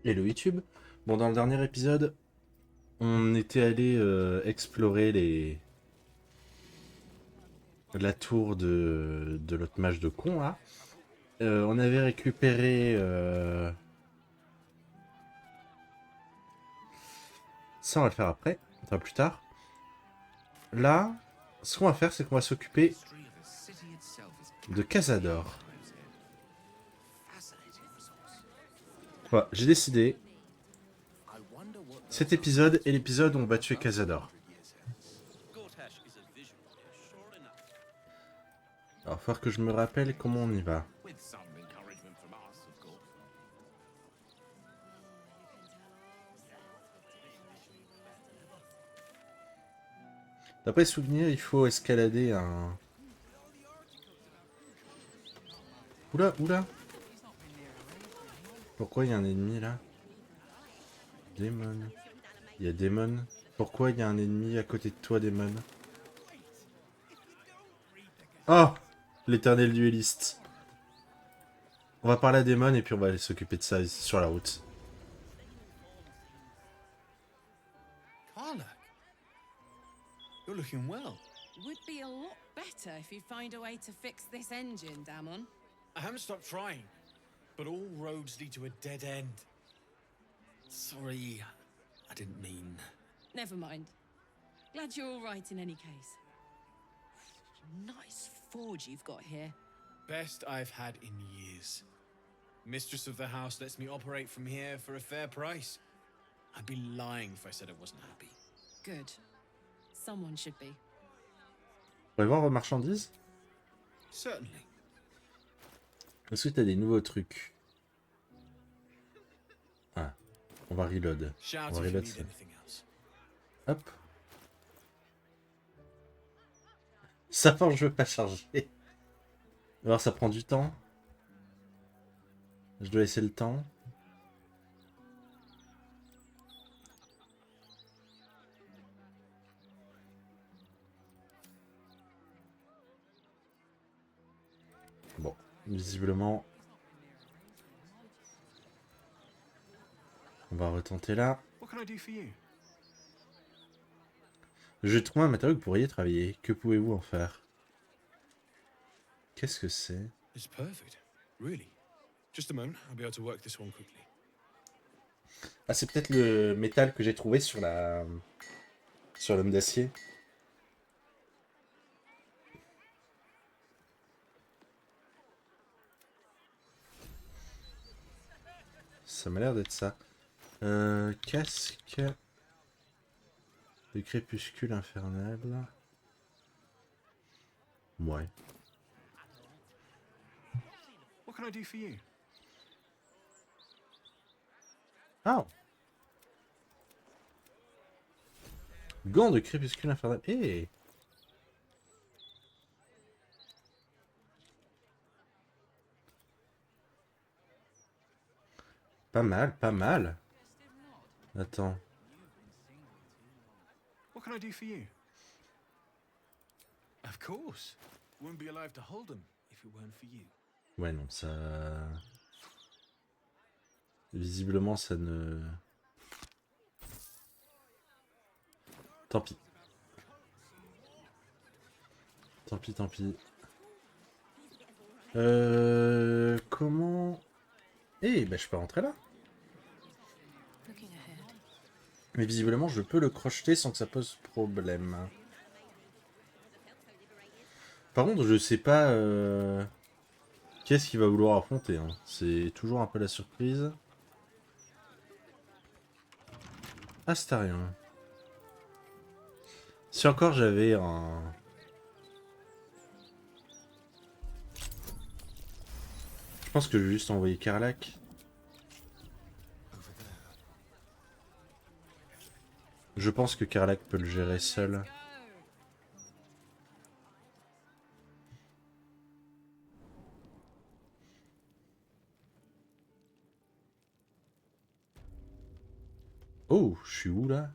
Hello YouTube. Bon, dans le dernier épisode, on était allé explorer la tour de l'autre mage de con là. On avait récupéré. Ça, on va le faire après, enfin plus tard. Là, ce qu'on va faire, c'est qu'on va s'occuper de Cazador. Voilà, j'ai décidé. Cet épisode est l'épisode où on va tuer Cazador. Alors, il va falloir que je me rappelle comment on y va. D'après souvenir, il faut escalader un... Oula, oula. Pourquoi il y a un ennemi là? Démon. Il y a Démon. Pourquoi il y a un ennemi à côté de toi, Démon? Oh, l'éternel dueliste. On va parler à Démon et puis on va aller s'occuper de ça sur la route. Carla, you're looking well. Would be a lot better if you find a way to fix this engine, Damon. I haven't stopped trying, but all roads lead to a dead end. Sorry, I didn't mean. Never mind. Glad you're all right in any case. Nice forge you've got here. Best I've had in years. Mistress of the house lets me operate from here for a fair price. I'd be lying if I said I wasn't happy. Good. Someone should be. On va voir vos marchandises. Certainly. Est-ce que t'as des nouveaux trucs? Ah, on va reload. Shout On va if you reload need ça. anything else. Hop. Ça forge, je veux pas charger. Alors ça prend du temps. Je dois laisser le temps. Bon, visiblement, on va retenter là. What can I do for you? Je trouve un matériau que vous pourriez travailler. Que pouvez-vous en faire? Qu'est-ce que c'est? It's perfect. Really. Just a moment, I'll be able to work this one quickly. Ah, c'est peut-être le métal que j'ai trouvé sur la... sur l'homme d'acier. Ça m'a l'air d'être ça. Casque de crépuscule infernal. Ouais. What can I do for you? Ah! Gants de crépuscule infernal. Eh! Pas mal, pas mal. Attends. What can I do for you? Of course. Wouldn't be alive to hold them if it weren't for you. Ouais, non, ça... Visiblement, ça ne... Tant pis. Tant pis, tant pis. Comment... Eh, ben je peux rentrer là. Looking ahead. Mais visiblement, je peux le crocheter sans que ça pose problème. Par contre, je sais pas... Qu'est-ce qu'il va vouloir affronter, hein. C'est toujours un peu la surprise. Astarion. Si encore j'avais un... Je pense que je vais juste envoyer Karlak. Je pense que Karlak peut le gérer seul. Oh, je suis où là?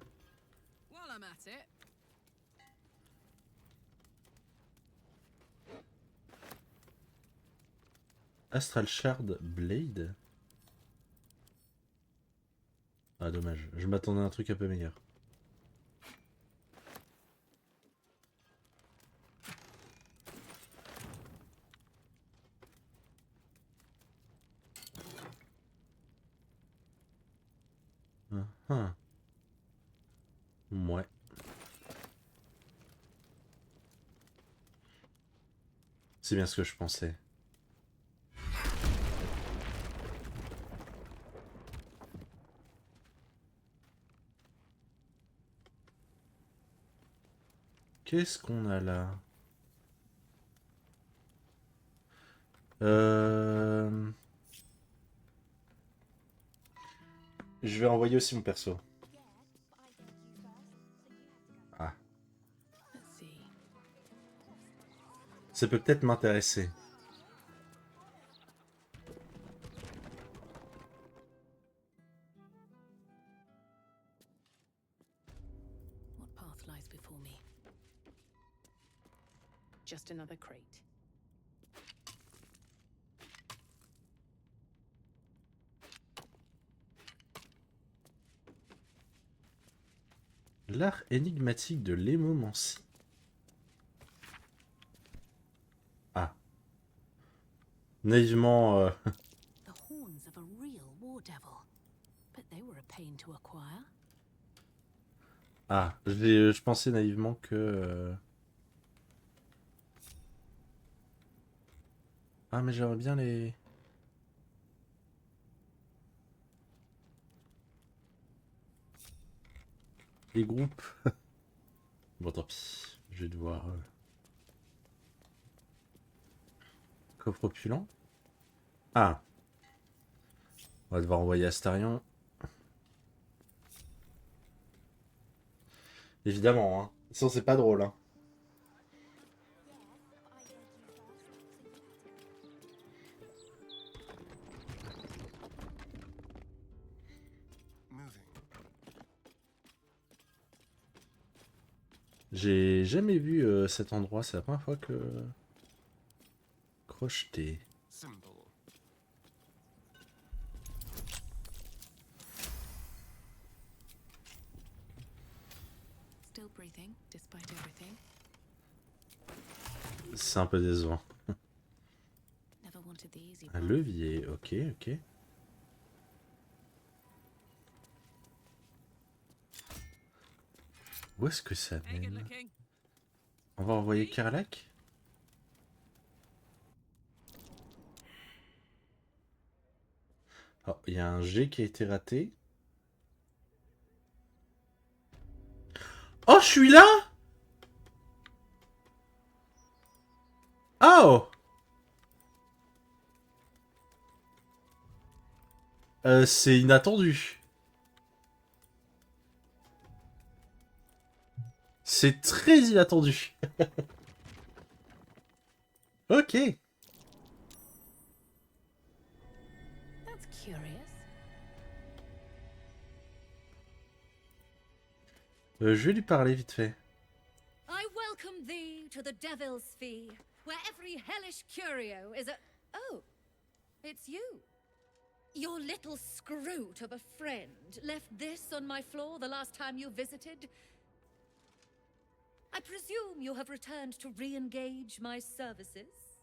While I'm at it. Astral Shard Blade? Ah, dommage. Je m'attendais à un truc un peu meilleur. Ah, ah. Ouais. C'est bien ce que je pensais. Qu'est-ce qu'on a là? Euh... Je vais envoyer aussi mon perso. Ah. Let's see. Ça peut peut-être m'intéresser. What path lies before me? Just another crate. L'art énigmatique de l'hémomancie. Ah. Naïvement... The horns of a real war devil. But they were a pain to acquire. Ah, je pensais naïvement que... Ah, mais j'aimerais bien les... Les groupes. Bon, tant pis. Je vais devoir... Coffre opulent. Ah. On va devoir envoyer Astarion. Évidemment, hein. Sinon, c'est pas drôle, hein. J'ai jamais vu cet endroit, c'est la première fois que... Crocheté. Still breathing, despite everything. C'est un peu décevant. Never wanted the easy Un path. levier, ok, ok. Où est-ce que ça Hey, good mène? looking. On va envoyer Karlak? Oh, il y a un G qui a été raté. Oh, je suis là? Oh! C'est inattendu. C'est très inattendu. Ok. That's curious. Je vais lui parler vite fait. I welcome thee to the Devil's Fee, where every hellish curio is a... Oh, it's you. Your little scroot of a friend left this on my floor the last time you visited. I presume you have returned to re-engage my services?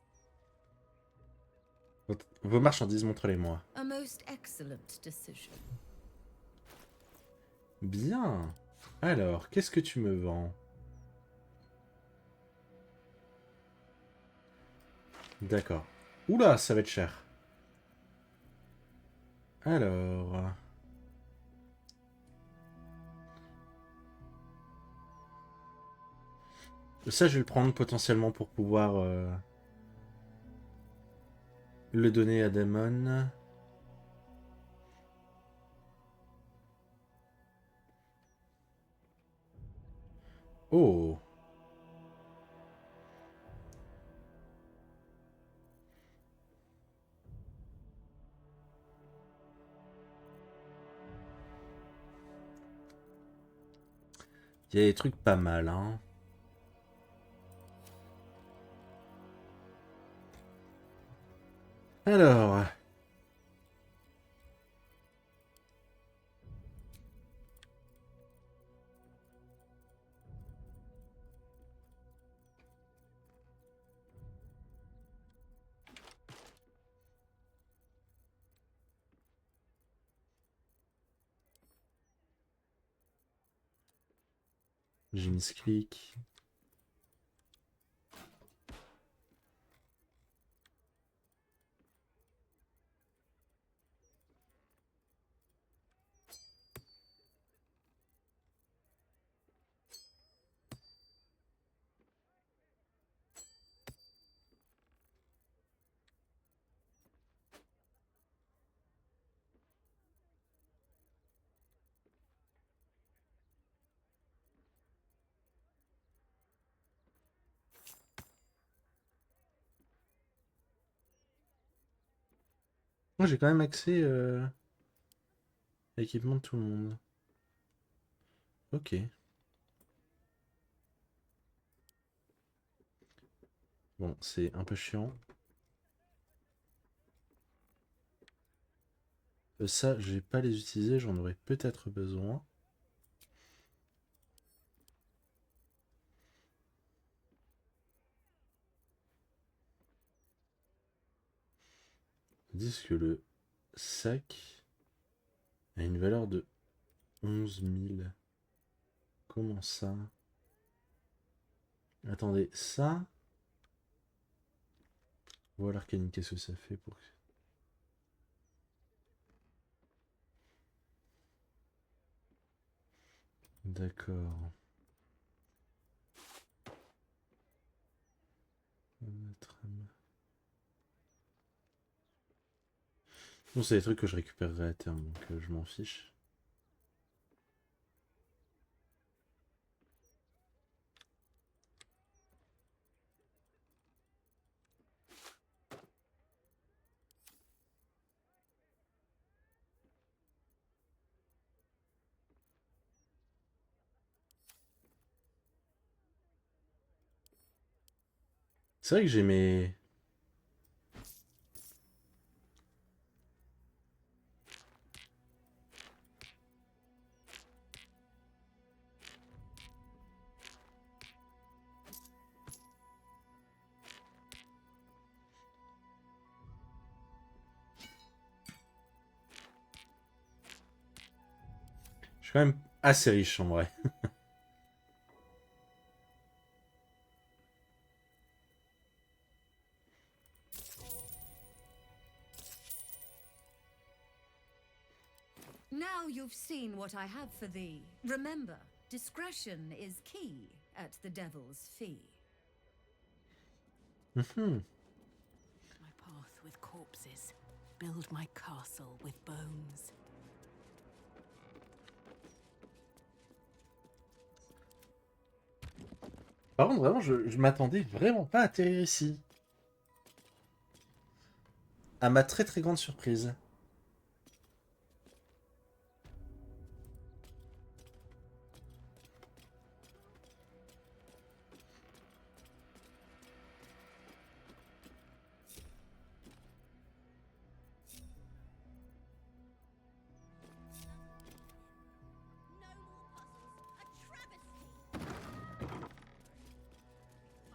Vos marchandises, montrez-les-moi. A most excellent decision. Bien. Alors, qu'est-ce que tu me vends? D'accord. Oula, ça va être cher. Alors... Ça, je vais le prendre potentiellement pour pouvoir le donner à Damon. Oh. Il y a des trucs pas mal, hein. Alors... J'ai misclick. Moi j'ai quand même accès à l'équipement de tout le monde. Ok. Bon, c'est un peu chiant. Ça, je vais pas les utiliser, j'en aurais peut-être besoin. Ils disent que le sac a une valeur de 11 000. Comment ça? Attendez, ça... Voilà l'arcanique, qu'est-ce que ça fait pour... D'accord. Bon, c'est des trucs que je récupérerai à terme, donc je m'en fiche. C'est vrai que j'ai mes... Je suis quand même assez riche en vrai. Now you've seen what I have for thee. Remember, discretion is key at the Devil's Fee. Mhm. My path with corpses. Build my castle with bones. Par contre, vraiment, je m'attendais vraiment pas à atterrir ici. À ma très très grande surprise.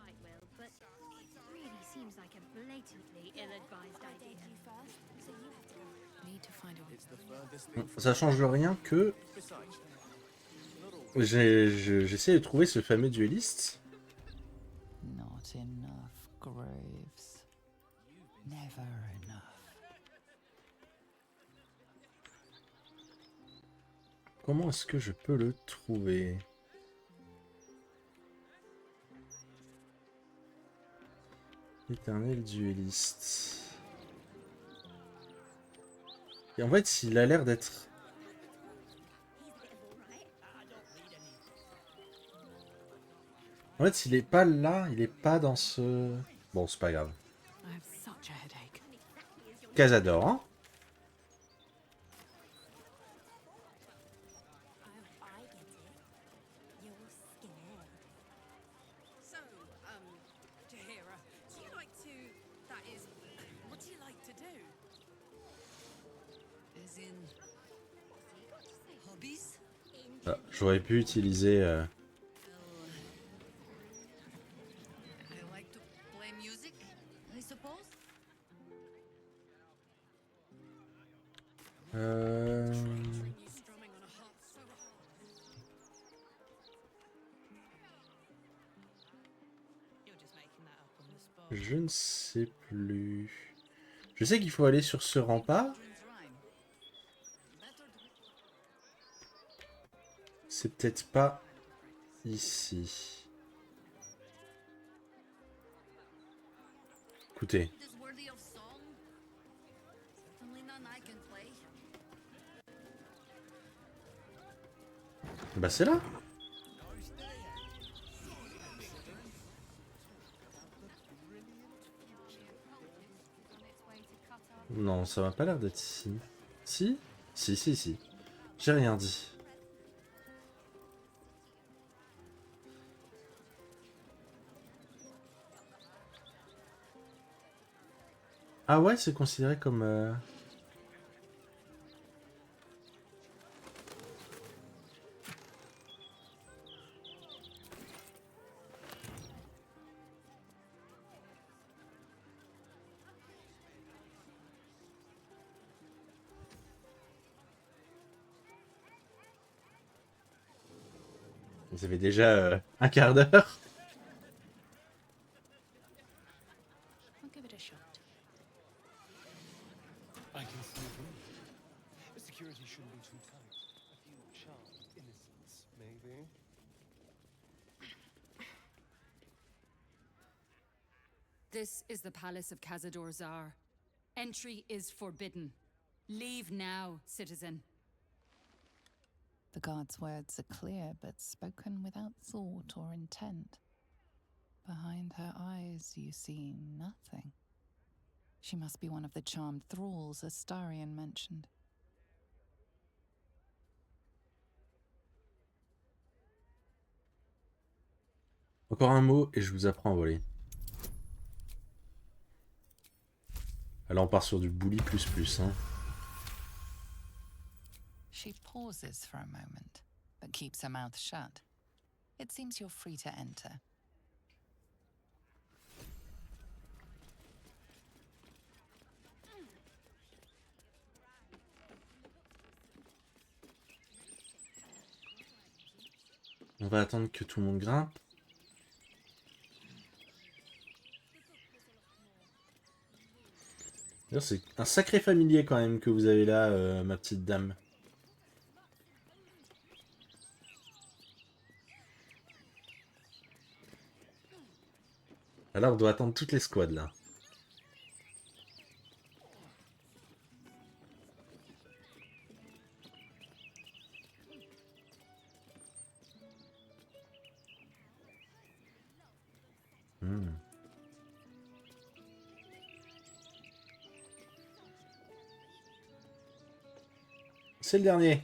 I will, but it really seems like a blatantly ill-advised idea. Need to find a Ça change rien que j'essaie de trouver ce fameux dueliste. Not enough graves. Never enough. Comment est-ce que je peux le trouver? Éternel dueliste. Et en fait, il a l'air d'être... En fait, il est pas là, il est pas dans ce... Bon, c'est pas grave. I have such a headache. Cazador, hein? So, Jaheira, do you like to... That is, what do you like to do? As in... hobbies? Ah, j'aurais pu utiliser... I like to play music, I suppose? Euh... You strumming on a harp so Je ne sais plus. Je sais qu'il faut aller sur ce rempart. C'est peut-être pas ici. Écoutez. Bah c'est là. Non, ça m'a pas l'air d'être ici. Si? Si, si, si. J'ai rien dit. Ah ouais, c'est considéré comme... Vous avez déjà un quart d'heure. I'll give it a shot. I can see through. The security shouldn't be too tight. A few charmed innocents, maybe. This is the palace of Cazador Zar. Entry is forbidden. Leave now, citizen. The guard's words are clear, but spoken without thought or intent. Behind her eyes, you see nothing. She must be one of the charmed thralls Astarion mentioned. Encore un mot et je vous apprends à voler. Là, on part sur du bully plus, hein. She pauses for a moment, but keeps her mouth shut. It seems you're free to enter. On va attendre que tout le monde grimpe. D'ailleurs, c'est un sacré familier quand même que vous avez là, ma petite dame. Alors, on doit attendre toutes les squads là. C'est le dernier.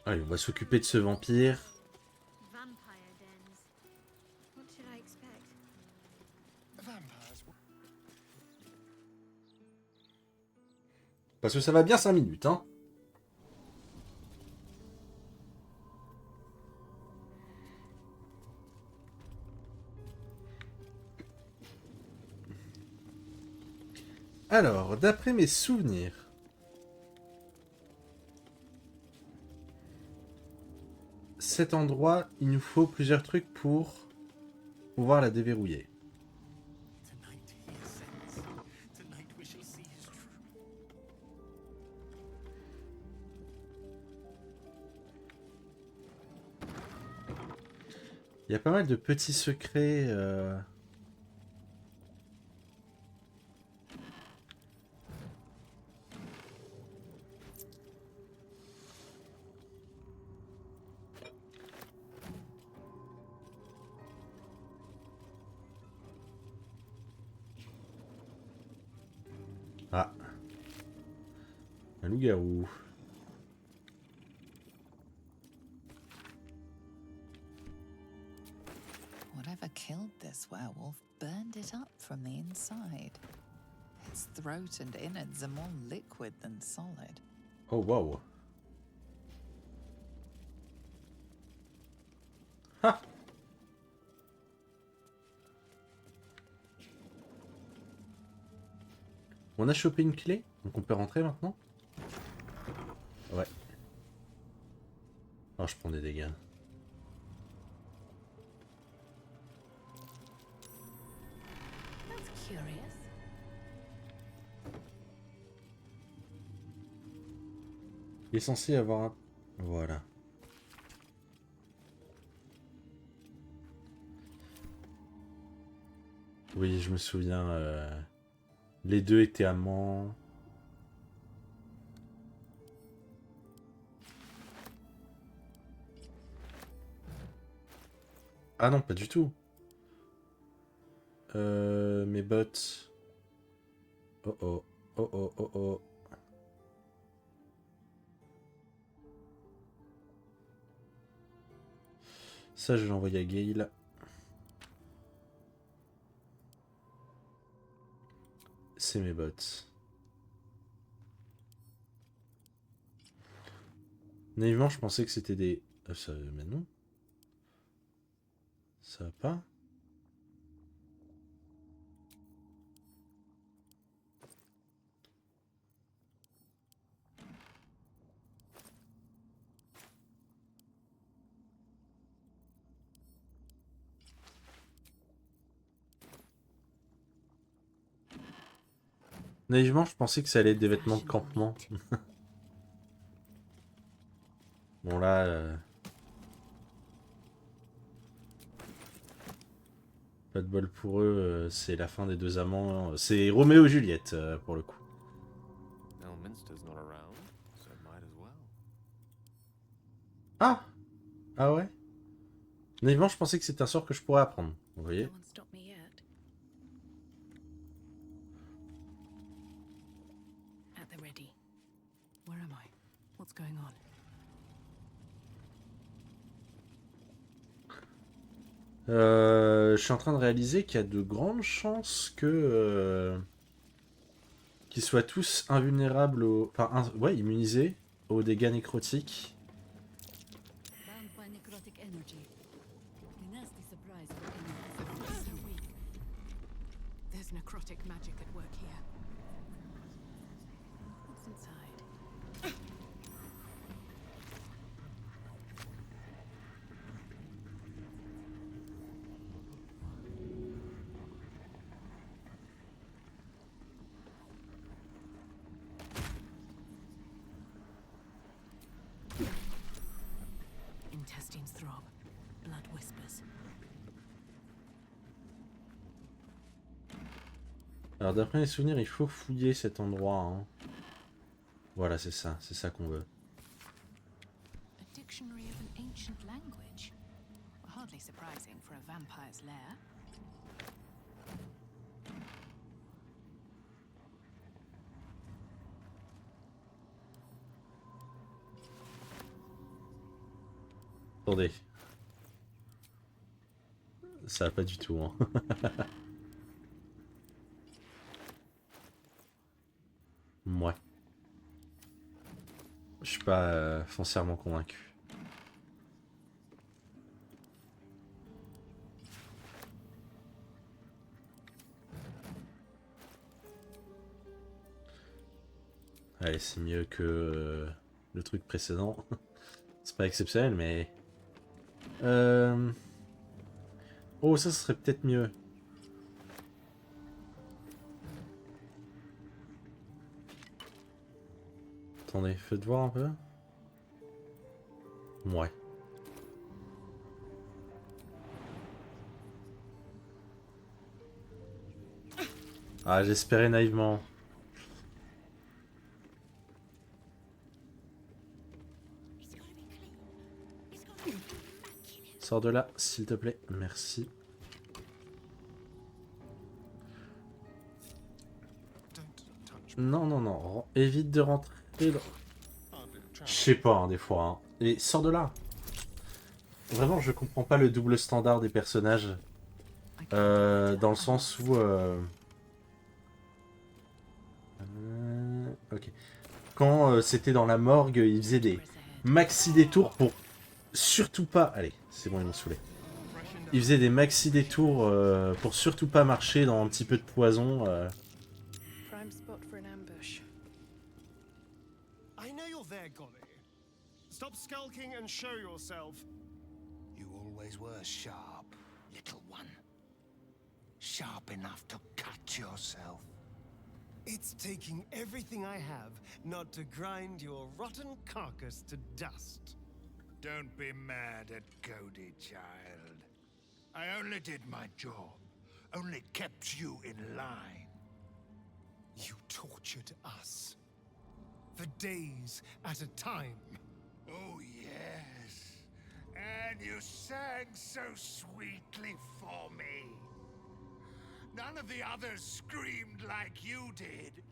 Allez, on va s'occuper de ce vampire. Vampire dens. What should I expect? Vampires. Parce que ça va bien 5 minutes, hein. Alors, d'après mes souvenirs... Cet endroit, il nous faut plusieurs trucs pour pouvoir la déverrouiller. Tonight he ascends. Tonight we shall see his true. Il y a pas mal de petits secrets... Ah. Un loup-garou. Whatever killed this werewolf burned it up from the inside. Its throat and innards are more liquid than solid. Oh, wow. Ha! On a chopé une clé, donc on peut rentrer maintenant. Ouais. Oh, je prends des dégâts. That's curious. Il est censé avoir un... Voilà. Oui, je me souviens. Les deux étaient amants. Ah non, pas du tout. Mes bottes. Oh oh. Oh oh oh oh. Ça, je vais l'envoyer à Gale. C'est mes bottes. Naïvement, je pensais que c'était des... ça... Mais non. Ça va pas. Naïvement, je pensais que ça allait être des vêtements de campement. Bon là... Pas de bol pour eux, c'est la fin des deux amants. C'est Roméo et Juliette, pour le coup. Elminster's not around, so might as well. Ah! Ah ouais? Naïvement, je pensais que c'était un sort que je pourrais apprendre. Vous voyez? No one stopped me yet. At the ready. Where am I? What's going on? Je suis en train de réaliser qu'il y a de grandes chances que... qu'ils soient tous invulnérables aux... Enfin, ouais, immunisés aux dégâts nécrotiques. Bound by necrotic energy. A nasty surprise for anyone So weak. There's necrotic magic at work here. What's inside? Intestines throb. Blood whispers. Alors d'après mes souvenirs, il faut fouiller cet endroit. Hein. Voilà, c'est ça qu'on veut. A dictionary of an ancient language. Hardly surprising for a vampire's lair. Attendez. Ça va pas du tout, hein. Ouais. Je suis pas foncièrement convaincu. Allez, c'est mieux que le truc précédent. C'est pas exceptionnel, mais... Oh, ça serait peut-être mieux. Attendez, faites voir un peu. Ouais. Ah, j'espérais naïvement. Sors de là, s'il te plaît. Merci. Non, non, non. Évite de rentrer dans... Je sais pas, hein, des fois. Hein. Et sors de là. Vraiment, je comprends pas le double standard des personnages. Dans le sens où... ok. Quand c'était dans la morgue, ils faisaient des maxi détours pour surtout pas... Allez, c'est bon, ils m'ont saoulé. Ils faisaient des maxi détours pour surtout pas marcher dans un petit peu de poison. Prime spot for know you're there, Golly. Stop skulking and show yourself. You always were sharp, little one. Sharp enough to cut yourself. It's taking everything I have not to grind your rotten carcass to dust. Don't be mad at Cody, child. I only did my job. Only kept you in line. You tortured us. For days at a time. Oh, yes. And you sang so sweetly for me. None of the others screamed like you did.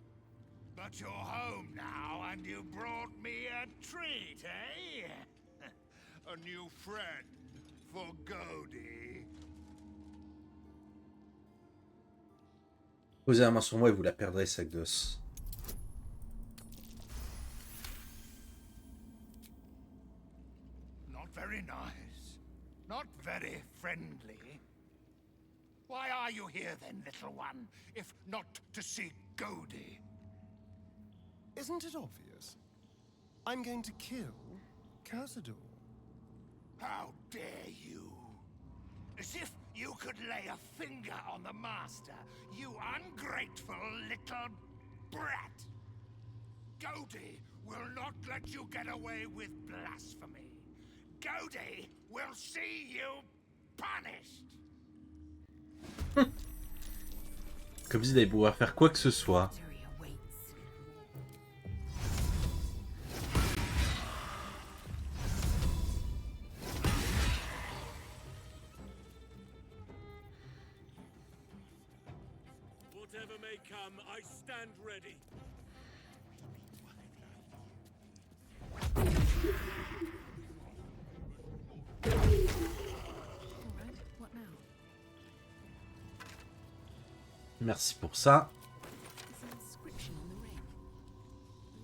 But you're home now, and you brought me a treat, eh? A new friend for Cody. Posez la main sur moi et vous la perdrez, sac d'os. Not very nice. Not very friendly. Why are you here then, little one, if not to see Cody? Isn't it obvious? I'm going to kill Cazador. How dare you? As if you could lay a finger on the master, you ungrateful little brat! Cody will not let you get away with blasphemy. Cody will see you punished! Comme s'il allait pouvoir faire quoi que ce soit. Whatever may come, I stand ready. Merci pour ça. There's an inscription on the ring.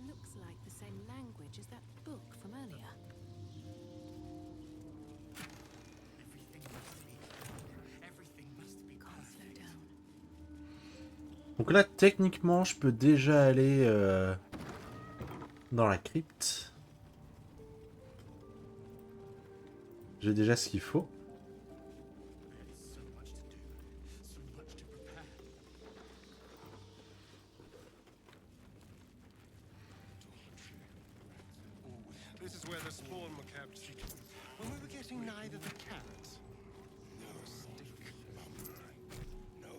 Looks like the same language as that book from earlier. Can't slow down. Donc là, techniquement, je peux déjà aller dans la crypte. J'ai déjà ce qu'il faut. This is where the spawn were kept. When we were getting neither the cat nor a stick. No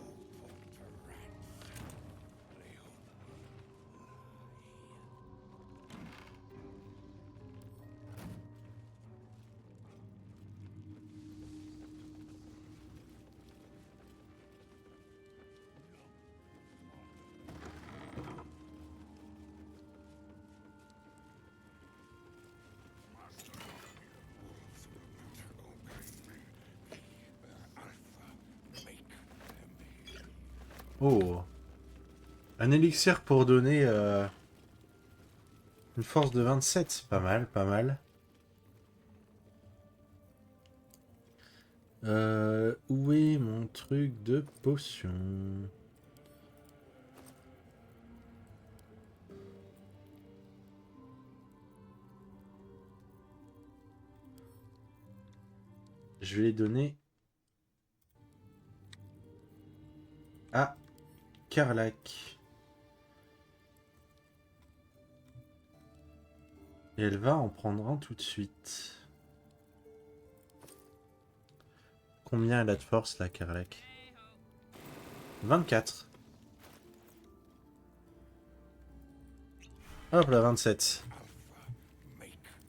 Oh. Un élixir pour donner une force de 27. Pas mal, pas mal. Où est mon truc de potion? Je vais les donner à Karlach. Et elle va en prendre un tout de suite. Combien elle a de force, la Karlach? 24. Hop là, 27.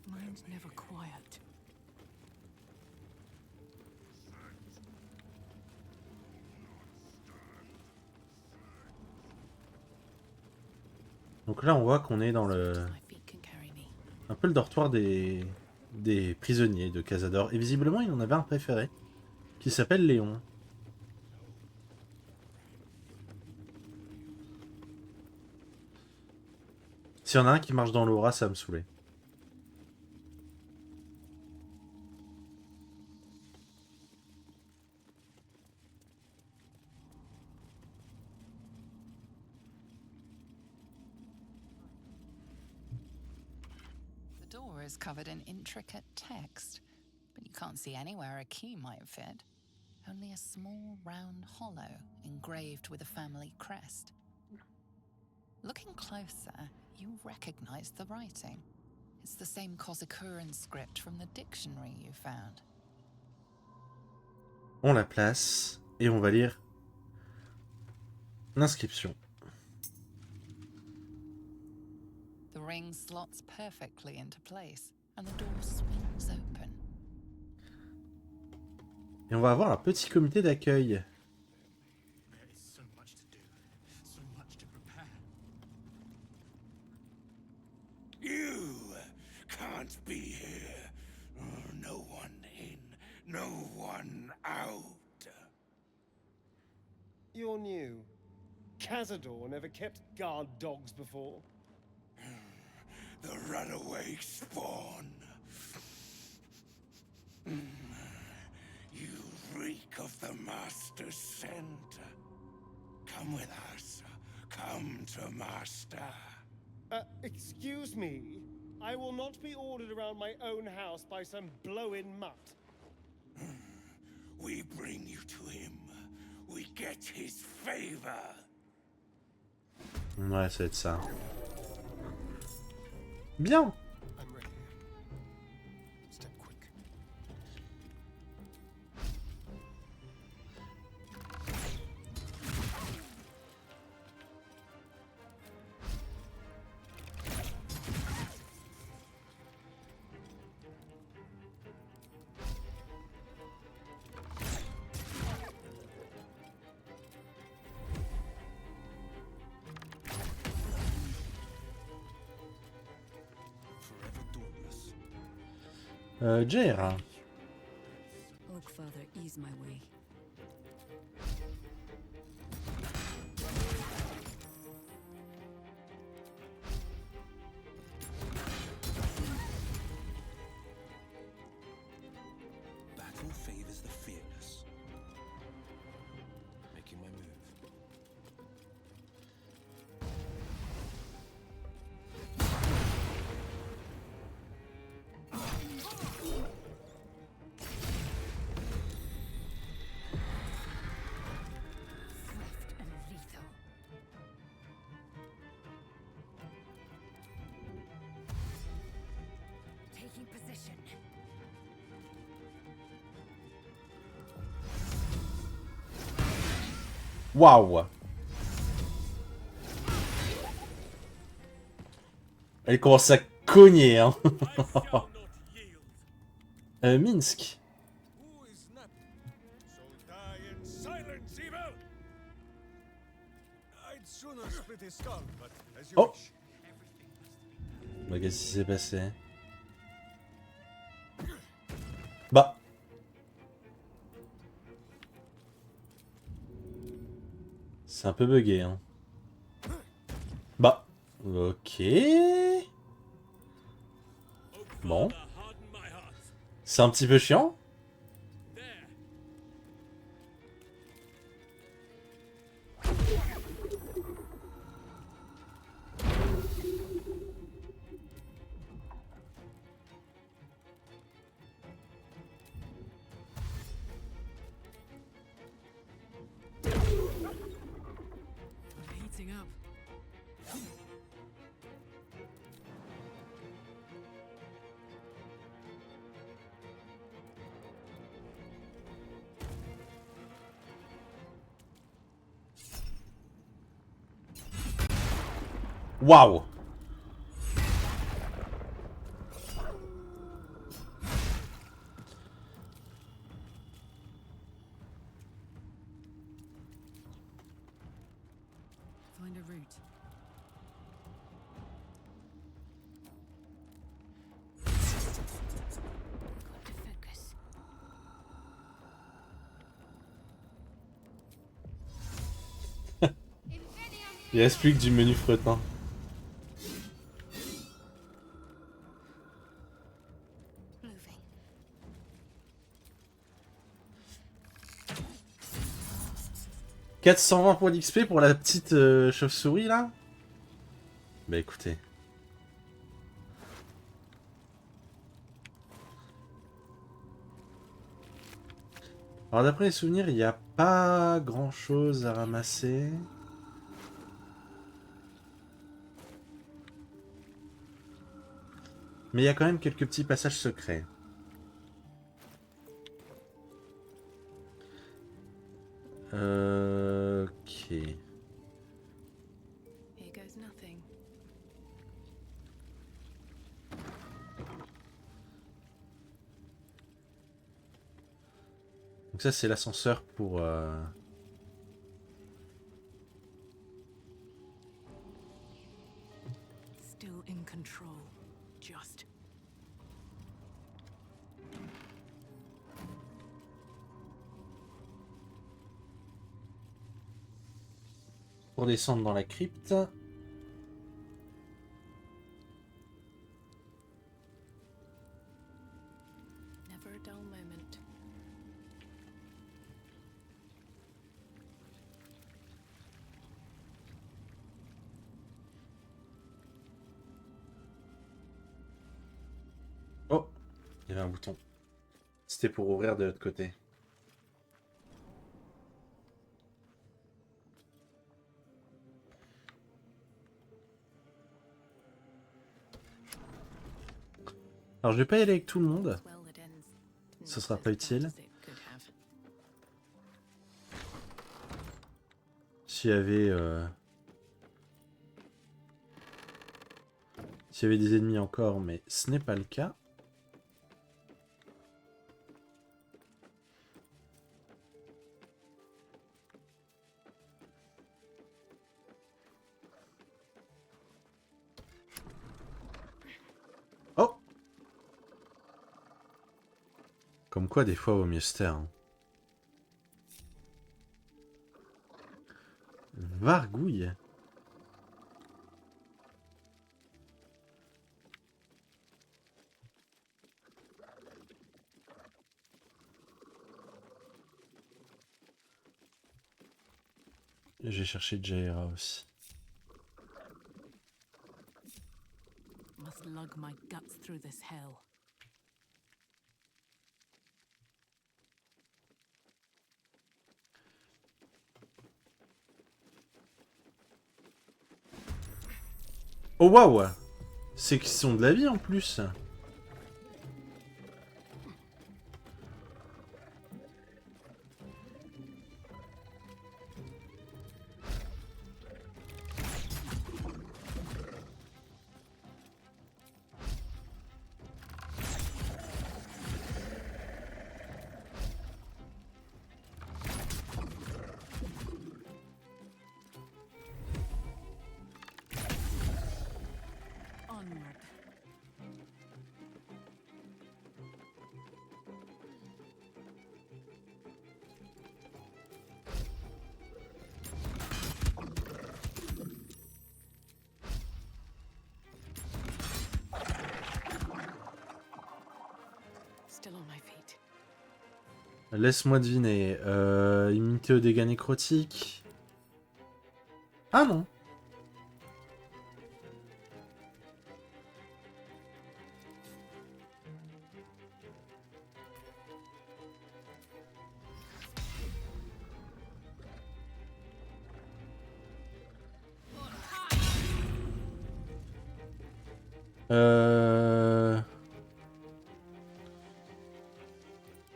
Mine's never quiet. Donc là, on voit qu'on est dans le... My feet can carry me. un peu le dortoir des prisonniers de Cazador. Et visiblement, il en avait un préféré, qui s'appelle Léon. S'il y en a un qui marche dans l'aura, ça va me saouler. is covered in intricate text, but you can't see anywhere a key might fit. Only a small round hollow engraved with a family crest. Looking closer, you recognize the writing. It's the same Kosakuran script from the dictionary you found. On la place et on va lire l'inscription. The ring slots perfectly into place, and the door swings open. Et on va avoir un petit comité d'accueil. There is so much to do, so much to prepare. You can't be here. No one in, no one out. You're new. Cazador never kept guard dogs before. The runaway spawn. You reek of the Master's scent. Come with us. Come to Master. Excuse me. I will not be ordered around my own house by some blow-in mutt. We bring you to him. We get his favor. Ouais, ça va être ça. Bien. I'm ready. Step quick. Jaira. Oakfather, ease my way. Battle favors the fearless. Making my move. Swift and lethal. Taking position. Waouh. Elle commence à cogner, hein. Minsk. Who is not? So die in silence, evil! I'd sooner split his skull, but as you Oh. wish. Bah, qu'est-ce qui s'est passé? Bah. C'est un peu bugué, hein. Bah. Ok. Bon. C'est un petit peu chiant. Heating up. Waouh. Find a route. Got to focus. Il reste plus que du menu fretin. Moving. 420 points d'XP pour la petite chauve-souris là. Bah écoutez. Alors d'après les souvenirs, il n'y a pas grand chose à ramasser. Mais il y a quand même quelques petits passages secrets. Ok. Here goes nothing. Donc ça c'est l'ascenseur pour... Still in control. Just. pour descendre dans la crypte. Never a dull moment. Oh, il y avait un bouton. C'était pour ouvrir de l'autre côté. Alors je vais pas y aller avec tout le monde. Ce sera pas utile. S'il y avait des ennemis encore, mais ce n'est pas le cas. Oh! Comme quoi, des fois, vaut mieux se taire. Hein. Vargouille. J'ai cherché Jaira aussi. Must lug my guts through this hell. Oh waouh! C'est qu'ils sont de la vie en plus. Onward. Still on my feet. Laisse-moi deviner. Immunité aux dégâts nécrotiques. Ah non.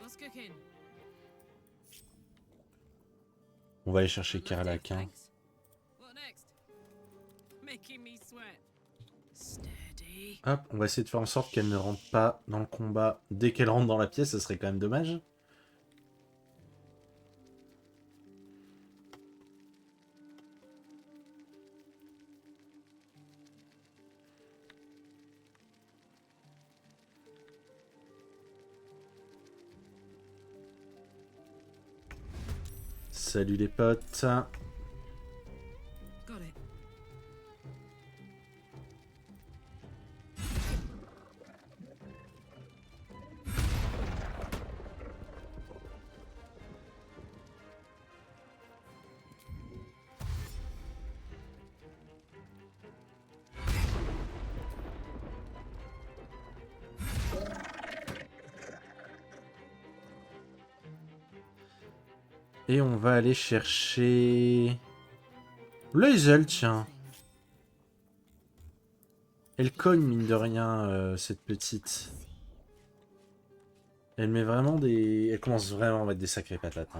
What's cooking? On va aller chercher Karlak. Hein. What next? Making me sweat. Steady. Hop, on va essayer de faire en sorte qu'elle ne rentre pas dans le combat dès qu'elle rentre dans la pièce, ça serait quand même dommage. Salut les potes. Got it. Et on va aller chercher... Lae'zel, tiens. Elle cogne, mine de rien, cette petite. Elle met vraiment des... Elle commence vraiment à mettre des sacrées patates. Hein.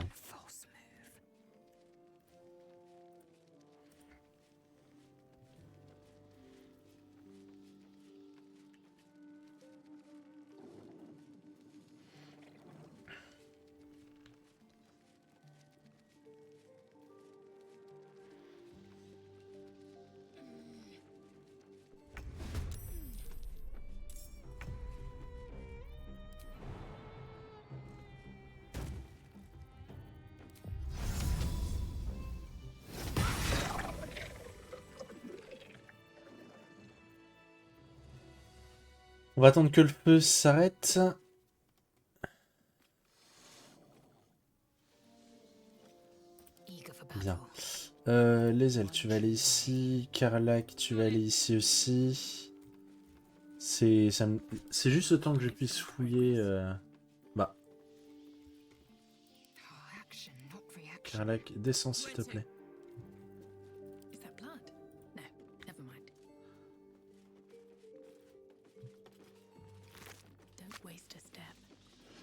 On va attendre que le feu s'arrête. Bien. Lae'zel, tu vas aller ici. Karlach, tu vas aller ici aussi. C'est juste le temps que je puisse fouiller. Bah. Karlach, descends s'il te plaît.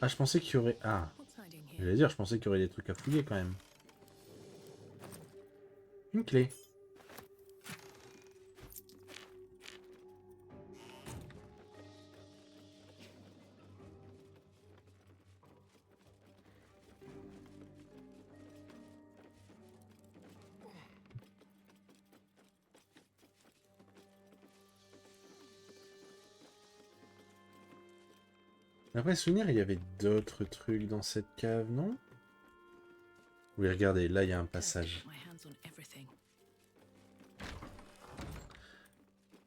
Ah, je pensais qu'il y aurait... Ah. J'allais dire, je pensais qu'il y aurait des trucs à fouiller quand même. Une clé. Après souvenir, il y avait d'autres trucs dans cette cave, non? Oui, regardez, là il y a un passage.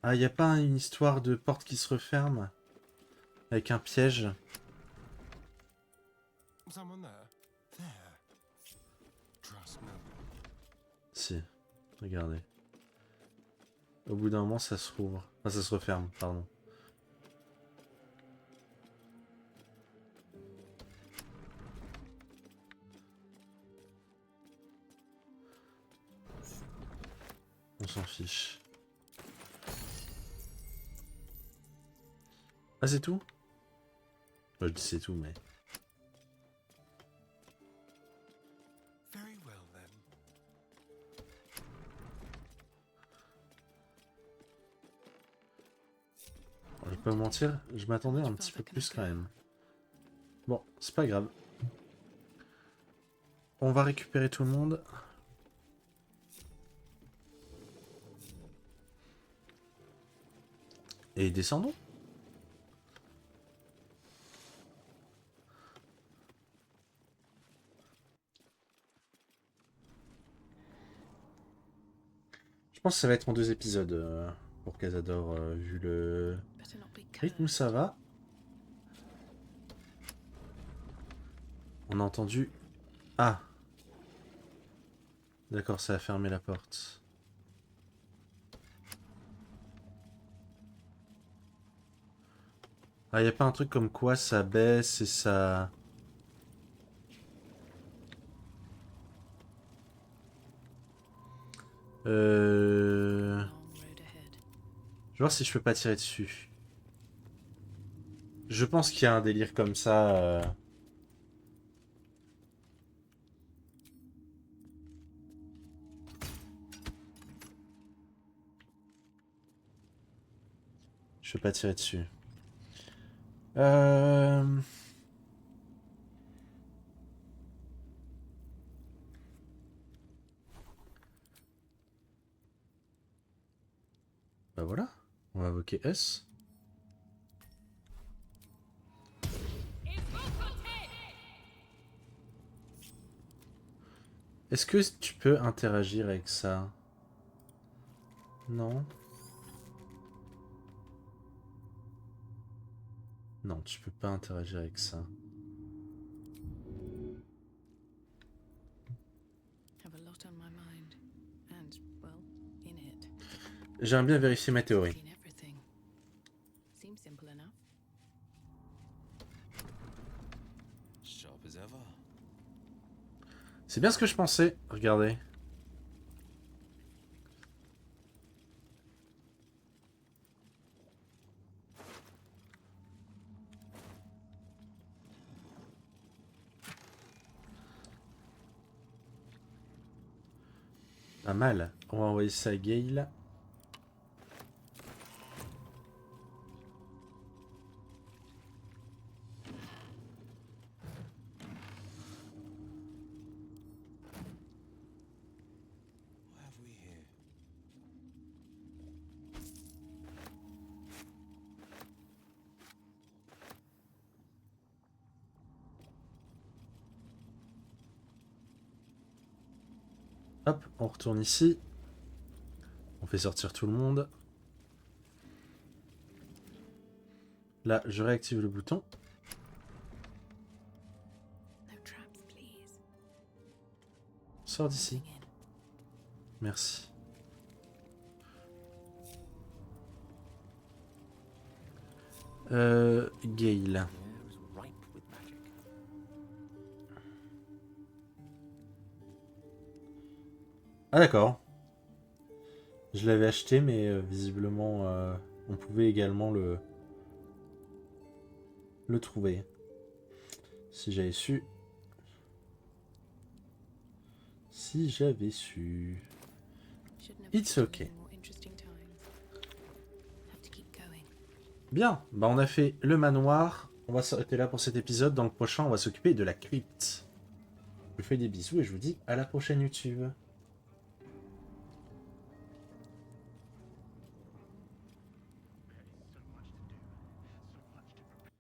Ah, il n'y a pas une histoire de porte qui se referme? Avec un piège? Si, regardez. Au bout d'un moment, ça se rouvre. Enfin, ça se referme, pardon. On s'en fiche. Ah, c'est tout? Je dis c'est tout, mais... Je vais pas mentir, je m'attendais un petit peu plus quand même. Bon, c'est pas grave. On va récupérer tout le monde. Et descendons. Je pense que ça va être en 2 épisodes pour Cazador, vu le rythme où ça va. On a entendu... Ah! D'accord, ça a fermé la porte. Ah, y a pas un truc comme quoi ça baisse et ça... Je vais voir si je peux pas tirer dessus. Je pense qu'il y a un délire comme ça. Je peux pas tirer dessus. Bah voilà. On va invoquer S. Est-ce que tu peux interagir avec ça? Non. Non, tu peux pas interagir avec ça. J'aimerais bien vérifier ma théorie. C'est bien ce que je pensais. Regardez. Pas mal. On va envoyer ça à Gale. What have we here? Hop, on retourne ici. On fait sortir tout le monde. Là, je réactive le bouton. No traps, please. Sors d'ici. Merci. Gale. The air is ripe with magic. Ah d'accord. Je l'avais acheté, mais visiblement, on pouvait également le trouver. Si j'avais su. Si j'avais su. It's okay. Bien, bah on a fait le manoir. On va s'arrêter là pour cet épisode. Dans le prochain, on va s'occuper de la crypte. Je vous fais des bisous et je vous dis à la prochaine YouTube.